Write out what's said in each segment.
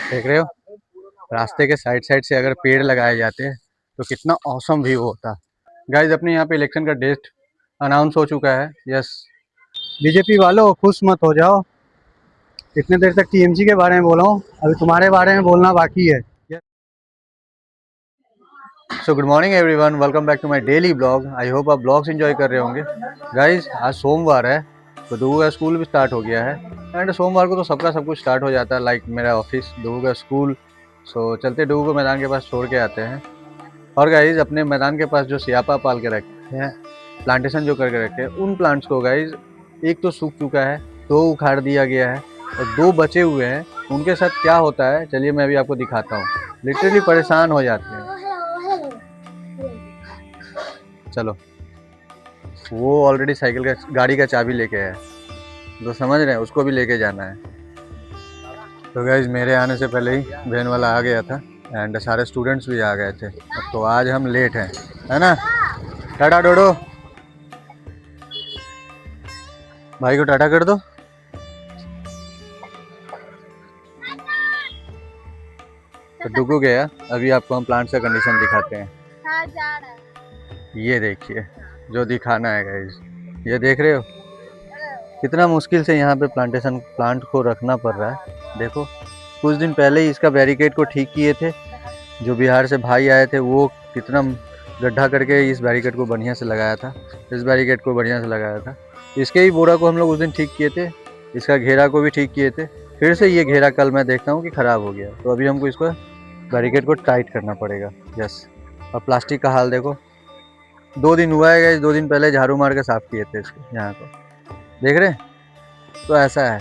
देख रहे हो, रास्ते के साइड साइड से अगर पेड़ लगाए जाते तो कितना औसम व्यू होता। गाइज अपने यहाँ पे इलेक्शन का डेट अनाउंस हो चुका है। यस, बीजेपी वालों खुश मत हो जाओ, इतने देर तक टीएमसी के बारे में बोला हूँ, अभी तुम्हारे बारे में बोलना बाकी है। So good morning everyone, welcome back to my daily blog. I hope आप ब्लॉग्स एंजॉय कर रहे होंगे। गाइज आज सोमवार है तो दुगू का स्कूल भी स्टार्ट हो गया है। एंड सोमवार को तो सबका सब कुछ स्टार्ट हो जाता है, लाइक मेरा ऑफिस, दुगू का स्कूल। सो चलते दुगू को मैदान के पास छोड़ के आते हैं। और गाइज अपने मैदान के पास जो सियापा पाल के रखे हैं, प्लांटेशन जो करके रखे हैं, उन प्लांट्स को गाइज एक तो सूख चुका है, दो उखाड़ दिया गया है और दो बचे हुए हैं। उनके साथ क्या होता है चलिए मैं अभी आपको दिखाता हूँ। लिटरली परेशान हो जाते हैं। चलो, वो ऑलरेडी साइकिल का गाड़ी का चाबी लेके है, तो समझ रहे हैं उसको भी लेके जाना है। तो गाइज मेरे आने से पहले ही वैन वाला आ गया था एंड सारे स्टूडेंट्स भी आ गए थे। तो आज हम लेट हैं, है ना। टाटा डोडो, भाई को टाटा कर दो। तो डुगू गया, अभी आपको हम प्लांट का कंडीशन दिखाते हैं। हाँ, जा रहा है। ये देखिए जो दिखाना है गाइज, ये देख रहे हो कितना मुश्किल से यहाँ पे प्लांट को रखना पड़ रहा है। देखो कुछ दिन पहले ही इसका बैरिकेड को ठीक किए थे, जो बिहार से भाई आए थे वो कितना गड्ढा करके इस बैरिकेड को बढ़िया से लगाया था, इस बैरिकेड को बढ़िया से लगाया था। इसके ही बोरा को हम लोग उस दिन ठीक किए थे, इसका घेरा को भी ठीक किए थे। फिर से ये घेरा कल मैं देखता हूँ कि ख़राब हो गया, तो अभी हमको इसको बैरिकेड को टाइट करना पड़ेगा। यस, और प्लास्टिक का हाल देखो, 2 दिन हुआ है गाइस, 2 दिन पहले झाड़ू मार के साफ़ किए थे इसको, यहाँ को देख रहे हैं। तो ऐसा है,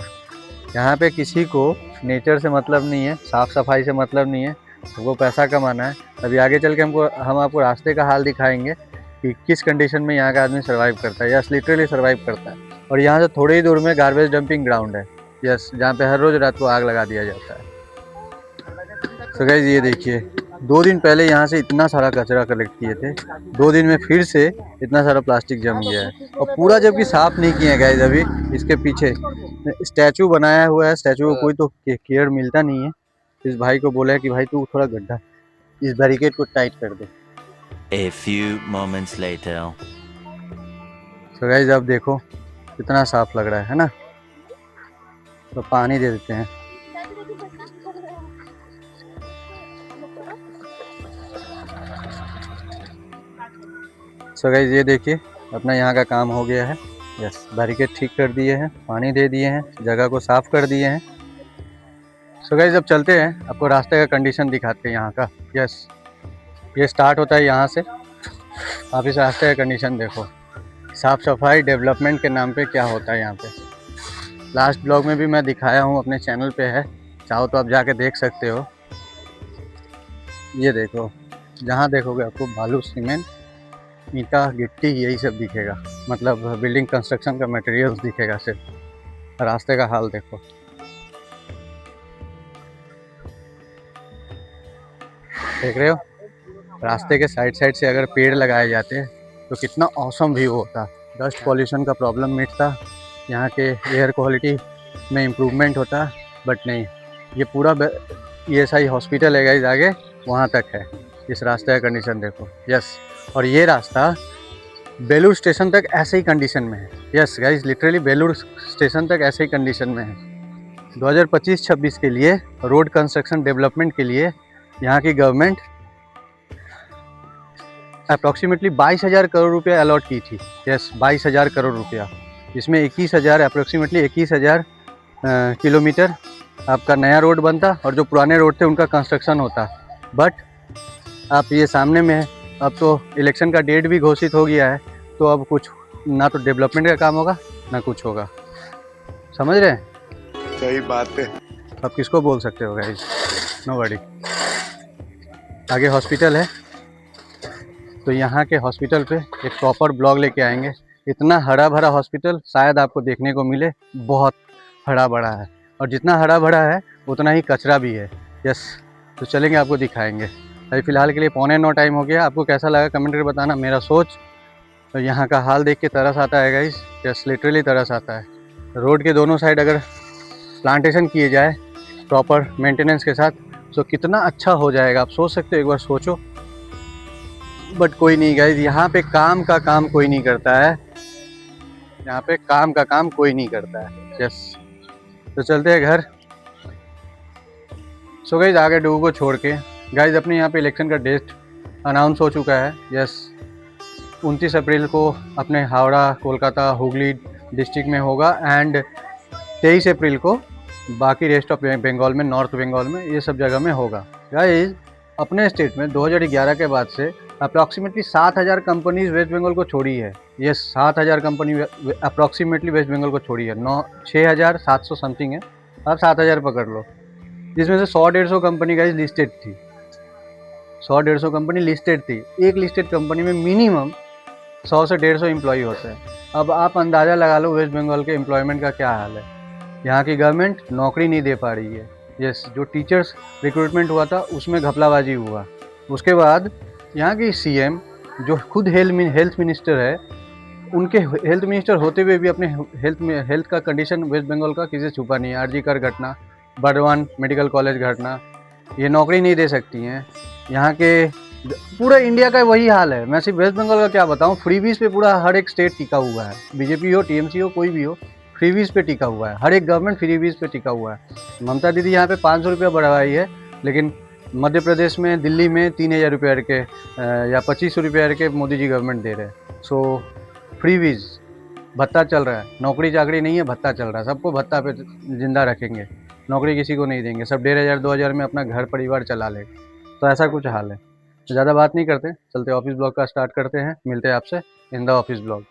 यहाँ पे किसी को नेचर से मतलब नहीं है, साफ़ सफाई से मतलब नहीं है, वो पैसा कमाना है। अभी आगे चल के हम आपको रास्ते का हाल दिखाएंगे कि किस कंडीशन में यहाँ का आदमी सर्वाइव करता है। यस, लिटरली सर्वाइव करता है। और यहाँ से थोड़ी ही दूर में गार्बेज डंपिंग ग्राउंड है। यस, जहाँ पे हर रोज़ रात को आग लगा दिया जाता है। तो गाइस ये देखिए, 2 दिन पहले यहाँ से इतना सारा कचरा कलेक्ट किए थे, 2 दिन में फिर से इतना सारा प्लास्टिक जम गया है। और पूरा जबकि साफ़ नहीं किए हैं गाइस। अभी इसके पीछे स्टैचू बनाया हुआ है, स्टैचू को कोई तो केयर मिलता नहीं है। इस भाई को बोला है कि भाई तू थोड़ा गड्ढा, इस बैरिकेड को टाइट कर दे। A few moments later. तो गाइस अब देखो कितना साफ लग रहा है ना। तो पानी दे देते हैं। सो गाइस ये देखिए अपना यहाँ का काम हो गया है। यस, बैरिकेड ठीक कर दिए हैं, पानी दे दिए हैं, जगह को साफ कर दिए हैं। सो गाइस अब चलते हैं, आपको रास्ते का कंडीशन दिखाते हैं यहाँ का। यस, ये स्टार्ट होता है यहाँ से। आप इस रास्ते का कंडीशन देखो, साफ़ सफाई डेवलपमेंट के नाम पे क्या होता है यहाँ पे। लास्ट ब्लॉग में भी मैं दिखाया हूँ, अपने चैनल पे है, चाहो तो आप जाके देख सकते हो। ये देखो, जहाँ देखोगे आपको बालू, सीमेंट, ईंटा, गिट्टी यही सब दिखेगा, मतलब बिल्डिंग कंस्ट्रक्शन का मटेरियल्स दिखेगा सिर्फ। रास्ते का हाल देखो, देख रहे हो, रास्ते के साइड साइड से अगर पेड़ लगाए जाते तो कितना औसम व्यू होता। डस्ट पॉल्यूशन का प्रॉब्लम मिटता, यहाँ के एयर क्वालिटी में इम्प्रूवमेंट होता। बट नहीं, ये पूरा ESI हॉस्पिटल है गाइस, आगे वहाँ तक है। इस रास्ते का कंडीशन देखो। यस, और ये रास्ता बेलूर स्टेशन तक ऐसे ही कंडीशन में है। Yes guys, literally Belur station तक ऐसे ही कंडीशन में है। 2025-26 के लिए रोड कंस्ट्रक्शन डेवलपमेंट के लिए यहाँ की गवर्नमेंट अप्रॉक्सीमेटली 22,000 करोड़ रुपया अलॉट की थी। यस, 22,000 करोड़ रुपया, इसमें 21,000 अप्रॉक्सीमेटली 21,000 किलोमीटर आपका नया रोड बनता और जो पुराने रोड थे उनका कंस्ट्रक्शन होता। बट आप ये सामने में है, अब तो इलेक्शन का डेट भी घोषित हो गया है, तो अब कुछ ना तो डेवलपमेंट का काम होगा ना कुछ होगा। समझ रहे हैं? सही बात है। अब किसको बोल सकते हो गाइस, नोबडी। आगे हॉस्पिटल है, तो यहाँ के हॉस्पिटल पे एक प्रॉपर ब्लॉग लेके आएंगे। इतना हरा भरा हॉस्पिटल शायद आपको देखने को मिले, बहुत हरा भरा है, और जितना हरा भरा है उतना ही कचरा भी है। यस, तो चलेंगे, आपको दिखाएंगे। अभी फ़िलहाल के लिए 8:45 टाइम हो गया। आपको कैसा लगा कमेंट करके बताना। मेरा सोच तो यहाँ का हाल देख के तरस आता है गाइस। यस, लिटरली तरस आता है। रोड के दोनों साइड अगर प्लांटेशन किए जाए प्रॉपर मेंटेनेंस के साथ, तो कितना अच्छा हो जाएगा। आप सोच सकते हो, एक बार सोचो। बट कोई नहीं गाइस, यहाँ पे काम का काम कोई नहीं करता है, यहाँ पे काम का काम कोई नहीं करता है। यस, तो चलते हैं घर। सो गाइस आगे डुगू को छोड़ के, गाइस अपने यहाँ पे इलेक्शन का डेट अनाउंस हो चुका है। यस, 29 अप्रैल को अपने हावड़ा, कोलकाता, हुगली डिस्ट्रिक्ट में होगा एंड 23 अप्रैल को बाकी रेस्ट ऑफ बंगाल में, नॉर्थ बंगाल में, ये सब जगह में होगा। गाइस अपने स्टेट में 2011 के बाद से अप्रॉक्सीमेटली 7,000 कंपनीज वेस्ट बंगाल को छोड़ी है। ये 7,000 कंपनी अप्रॉक्सीमेटली वेस्ट बंगाल को छोड़ी है। 6,700 समथिंग है, आप 7,000 पकड़ लो। जिसमें से 100-150 कंपनी गाइस लिस्टेड थी, 100-150 कंपनी लिस्टेड थी। एक लिस्टेड कंपनी में मिनिमम 100 से 150 एम्प्लॉय होते हैं। अब आप अंदाज़ा लगा लो वेस्ट बंगाल के एम्प्लॉयमेंट का क्या हाल है। यहाँ की गवर्नमेंट नौकरी नहीं दे पा रही है। यस, जो टीचर्स रिक्रूटमेंट हुआ था उसमें घपलाबाजी हुआ। उसके बाद यहाँ की सीएम जो खुद हेल्थ मिनिस्टर है, उनके हेल्थ मिनिस्टर होते हुए भी अपने हेल्थ का कंडीशन वेस्ट बंगाल का किसी से छुपा नहीं है। आरजी कर घटना, बर्डवान मेडिकल कॉलेज घटना, ये नौकरी नहीं दे सकती हैं। यहाँ के पूरा इंडिया का वही हाल है। मैं सिर्फ वेस्ट बंगाल का क्या बताऊँ, फ्रीबीज पे पूरा हर एक स्टेट टिका हुआ है। बीजेपी हो, टीएमसी हो, कोई भी हो, फ्रीबीज पे टिका हुआ है। हर एक गवर्नमेंट फ्रीबीज पे टिका हुआ है। ममता दीदी यहाँ पे 500 रुपया बढ़वाई है, लेकिन मध्य प्रदेश में, दिल्ली में 3,000 रुपये के या 2500 रुपये के मोदी जी गवर्नमेंट दे रहे हैं। सो फ्रीबीज, भत्ता चल रहा है, नौकरी चाकरी नहीं है, भत्ता चल रहा है। सबको भत्ता पे जिंदा रखेंगे, नौकरी किसी को नहीं देंगे। सब 1,500-2,000 में अपना घर परिवार चला लेगा। तो ऐसा कुछ हाल है। तो ज़्यादा बात नहीं करते, चलते ऑफिस ब्लॉग का स्टार्ट करते हैं। मिलते हैं आपसे in the office blog.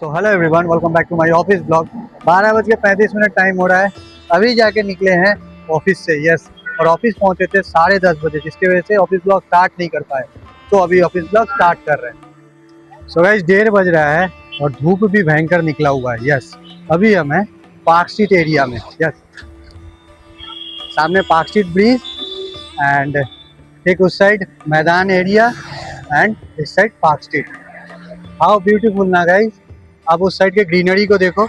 So hello everyone, welcome back to my office blog. 12:35 time हो रहा है। अभी जाके निकले हैं ऑफिस से। यस, और ऑफिस पहुंचे थे 10:30 बजे, जिसकी वजह से ऑफिस ब्लॉग स्टार्ट नहीं कर पाए। तो अभी ऑफिस ब्लॉग स्टार्ट कर रहे हैं। सो गाइस 1:30 बज रहा है और धूप भी भयंकर निकला हुआ है। यस, अभी हम हैं पार्क स्ट्रीट एरिया में। यस, सामने पार्क स्ट्रीट ब्रिज एंड ठीक उस साइड मैदान एरिया एंड इस side park street. How beautiful ना गाइस। आप उस साइड के ग्रीनरी को देखो।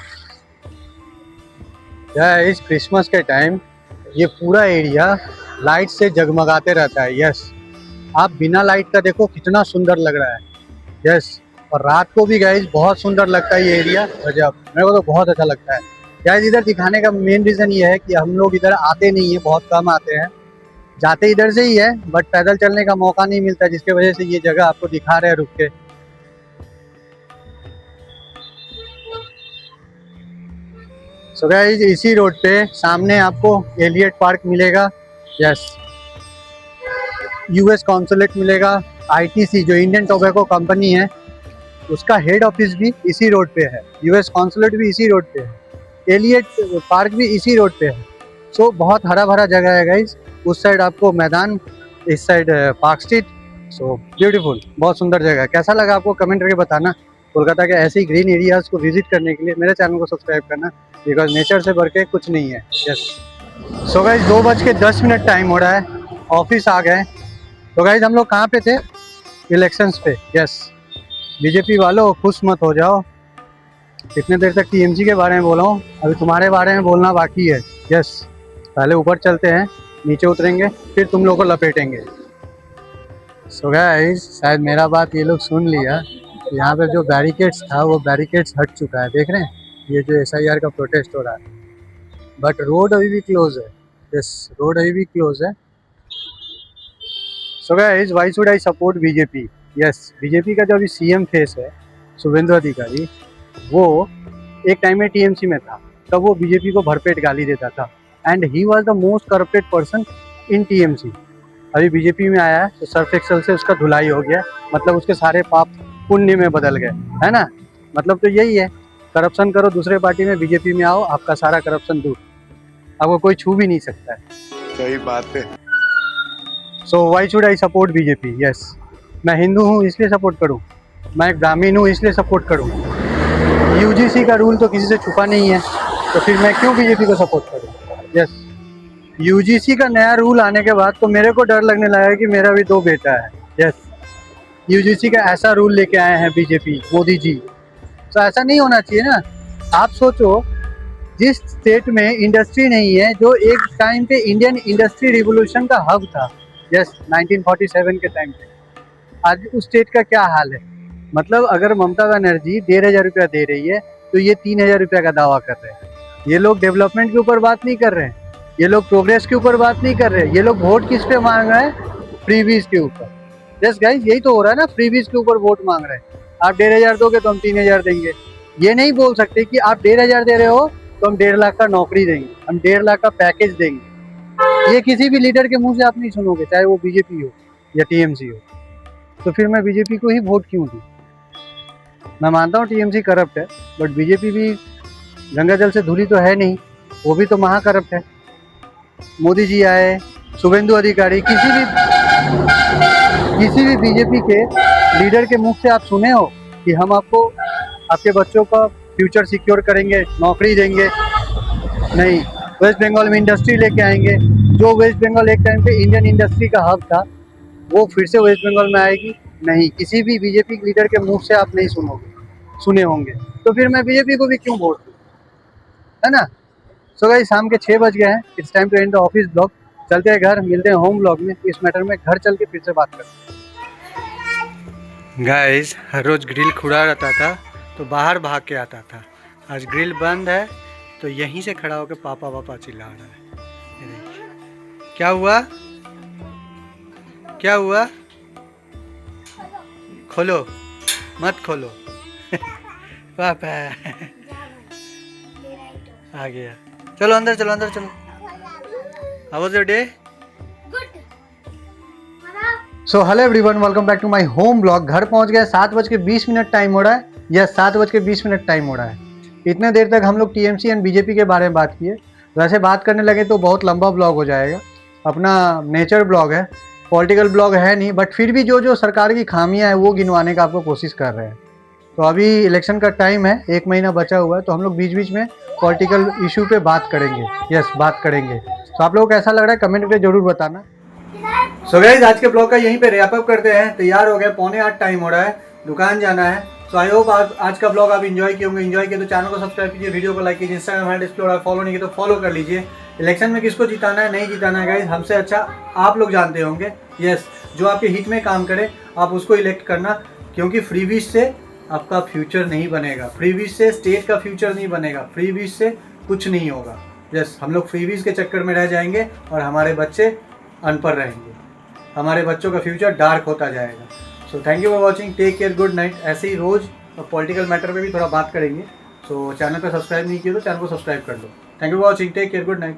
गाइस क्रिसमस के टाइम ये पूरा एरिया लाइट से जगमगाते रहता है। यस, आप बिना लाइट का देखो कितना सुंदर लग रहा है। यस, और रात को भी गाइस बहुत सुंदर लगता है ये एरिया। गजब, मेरे को तो बहुत अच्छा लगता है। गाइस इधर दिखाने का मेन रीज़न ये है कि हम लोग इधर आते नहीं है, बहुत कम आते हैं, जाते इधर से ही है, बट पैदल चलने का मौका नहीं मिलता, जिसके वजह से ये जगह आपको दिखा रहे हैं रुक के। सो गाइस इसी रोड पे सामने आपको एलियट पार्क मिलेगा। यस, यूएस कॉन्सुलेट मिलेगा। आईटीसी जो इंडियन टोबैको कंपनी है, उसका हेड ऑफिस भी इसी रोड पे है। यूएस कॉन्सुलेट भी इसी रोड पे है, एलियट पार्क भी इसी रोड पे है। सो बहुत हरा भरा जगह है गाइस। उस साइड आपको मैदान, इस side park street. So beautiful, बहुत सुंदर जगह है। कैसा लगा आपको कमेंट करके बताना। कोलकाता के ऐसे ही ग्रीन एरियाज़ को विजिट करने के लिए मेरे चैनल को सब्सक्राइब करना, बिकॉज नेचर से बढ़ के कुछ नहीं है। यस, सो गाइस 2:10 टाइम हो रहा है, ऑफिस आ गए। तो गाइस हम लोग कहाँ पे थे? इलेक्शंस पे। यस, बीजेपी वालों खुश मत हो जाओ, कितने देर तक टीएमसी के बारे में बोला हूँ, अभी तुम्हारे बारे में बोलना बाकी है। यस, पहले ऊपर चलते हैं, नीचे उतरेंगे, फिर तुम लोग को लपेटेंगे। सो गाइस शायद मेरा बात ये लोग सुन लिया। यहाँ पे जो बैरिकेड्स था वो बैरिकेड्स हट चुका है, देख रहे हैं? ये जो SIR का प्रोटेस्ट हो रहा है, बट रोड अभी भी क्लोज है। यस, रोड अभी भी क्लोज है। So guys why should I support BJP? Yes, BJP का जो अभी सीएम फेस है शुभेंदु अधिकारी, वो एक टाइम में टीएमसी में था, तब वो बीजेपी को भरपेट गाली देता था and he was the most corrupted person in TMC. अभी बीजेपी में आया है तो सर्फ एक्सेल से उसका धुलाई हो गया, मतलब उसके सारे पाप पुण्य में बदल गए, है ना? मतलब तो यही है, करप्शन करो दूसरे पार्टी में, बीजेपी में आओ, आपका सारा करप्शन दूर, आपको कोई छू भी नहीं सकता है। सही बात है। So why should I support BJP? Yes, मैं हिंदू हूँ इसलिए सपोर्ट करूँ, मैं एक ब्राह्मण हूँ इसलिए सपोर्ट करूँ। यूजीसी का रूल तो किसी से छुपा नहीं है, तो फिर मैं क्यों बीजेपी को सपोर्ट करूँ? यस, यूजीसी का नया रूल आने के बाद तो मेरे को डर लगने लगा कि मेरा भी 2 बेटा है। यस, यूजीसी का ऐसा रूल लेके आए हैं बीजेपी, मोदी जी। तो ऐसा नहीं होना चाहिए ना। आप सोचो, जिस स्टेट में इंडस्ट्री नहीं है, जो एक टाइम पे इंडियन इंडस्ट्री रिवोल्यूशन का हब था, यस 1947 के टाइम पे, आज उस स्टेट का क्या हाल है। मतलब अगर ममता बनर्जी 1,500 रुपया दे रही है तो ये 3,000 रुपया का दावा कर रहे हैं। ये लोग डेवलपमेंट के ऊपर बात नहीं कर रहे हैं, ये लोग प्रोग्रेस के ऊपर बात नहीं कर रहे हैं, ये लोग वोट किस पे मांग रहे हैं, फ्रीबीज के ऊपर। यस गाइस, यही तो हो रहा है ना, फ्रीबीज के ऊपर वोट मांग रहे हैं। आप 1,500 दोगे तो हम 3,000 देंगे। ये नहीं बोल सकते कि आप 1,500 दे रहे हो तो हम 1.5 लाख का नौकरी देंगे, हम 1.5 लाख का पैकेज देंगे। ये किसी भी लीडर के मुंह से आप नहीं सुनोगे, चाहे वो बीजेपी हो या टीएमसी हो। तो फिर मैं बीजेपी को ही वोट क्यों दूं? मैं मानता हूँ टीएमसी करप्ट है, बट बीजेपी भी गंगा जल से धुली तो है नहीं, वो भी तो महा करप्ट है। मोदी जी आए, शुभेंदु अधिकारी, किसी भी बीजेपी के लीडर के मुख से आप सुने हो कि हम आपको आपके बच्चों का फ्यूचर सिक्योर करेंगे, नौकरी देंगे? नहीं। वेस्ट बंगाल में इंडस्ट्री लेके आएंगे, जो वेस्ट बंगाल एक टाइम पे इंडियन इंडस्ट्री का हब था, वो फिर से वेस्ट बंगाल में आएगी? नहीं। किसी भी बीजेपी लीडर के मुंह से आप नहीं सुने होंगे। तो फिर मैं बीजेपी को भी क्यों वोट दूं, है ना। सो गाइस, शाम के 6 बज गए हैं, it's time to end the office blog. चलते हैं घर, मिलते हैं होम ब्लॉग में। इस मैटर में घर चल के फिर से बात करते हैं। गाइस, हर रोज ग्रिल खुला रहता था तो बाहर भाग के आता था, आज ग्रिल बंद है तो यहीं से खड़ा होकर पापा पापा चिल्ला रहा है। ये देखिए, क्या हुआ, क्या हुआ? खोलो मत खोलो। पापा आ गया, चलो अंदर चलो, अंदर चलो। How was your day? So hello everyone, welcome back to my home blog. घर पहुंच गए, 7:20 टाइम हो रहा है, या 7:20 टाइम हो रहा है। इतने देर तक हम लोग टीएमसी एंड बीजेपी के बारे में बात किए। वैसे बात करने लगे तो बहुत लंबा ब्लॉग हो जाएगा, अपना नेचर ब्लॉग है, पॉलिटिकल ब्लॉग है नहीं, बट फिर भी जो जो सरकार की खामियां हैं वो गिनवाने का आपको कोशिश कर रहे हैं। तो अभी इलेक्शन का टाइम है, 1 महीना बचा हुआ है, तो हम लोग बीच बीच में पॉलिटिकल इशू पे बात करेंगे। यस, बात करेंगे। तो आप लोगों को कैसा लग रहा है कमेंट में जरूर बताना। सो गाइस, आज के ब्लॉग का यहीं पे रैप अप करते हैं। तैयार हो गए, 7:45 टाइम हो रहा है, दुकान जाना है। सो आई होप आज का ब्लॉग आप एंजॉय किए होंगे। एंजॉय किए तो चैनल को सब्सक्राइब कीजिए, वीडियो को लाइक कीजिए, इंस्टाग्राम हैंडल डिस्प्ले फॉलो नहीं किया तो फॉलो कर लीजिए। इलेक्शन में किसको जिताना है, नहीं जिताना है गाइस, हमसे अच्छा आप लोग जानते होंगे। यस, जो आपके हित में काम करे आप उसको इलेक्ट करना, क्योंकि फ्रीबीज से आपका फ्यूचर नहीं बनेगा, फ्रीबीज से स्टेट का फ्यूचर नहीं बनेगा, फ्रीबीज से कुछ नहीं होगा। यस, हम लोग फ्रीबीज के चक्कर में रह जाएंगे और हमारे बच्चे अनपढ़ रहेंगे, हमारे बच्चों का फ्यूचर डार्क होता जाएगा। So thank you for watching, take care, good night. ऐसे ही रोज़ और पॉलिटिकल मैटर पे भी थोड़ा बात करेंगे। सो चैनल पर सब्सक्राइब नहीं किया तो चैनल को सब्सक्राइब कर लो। Thank you for watching, take care, good night.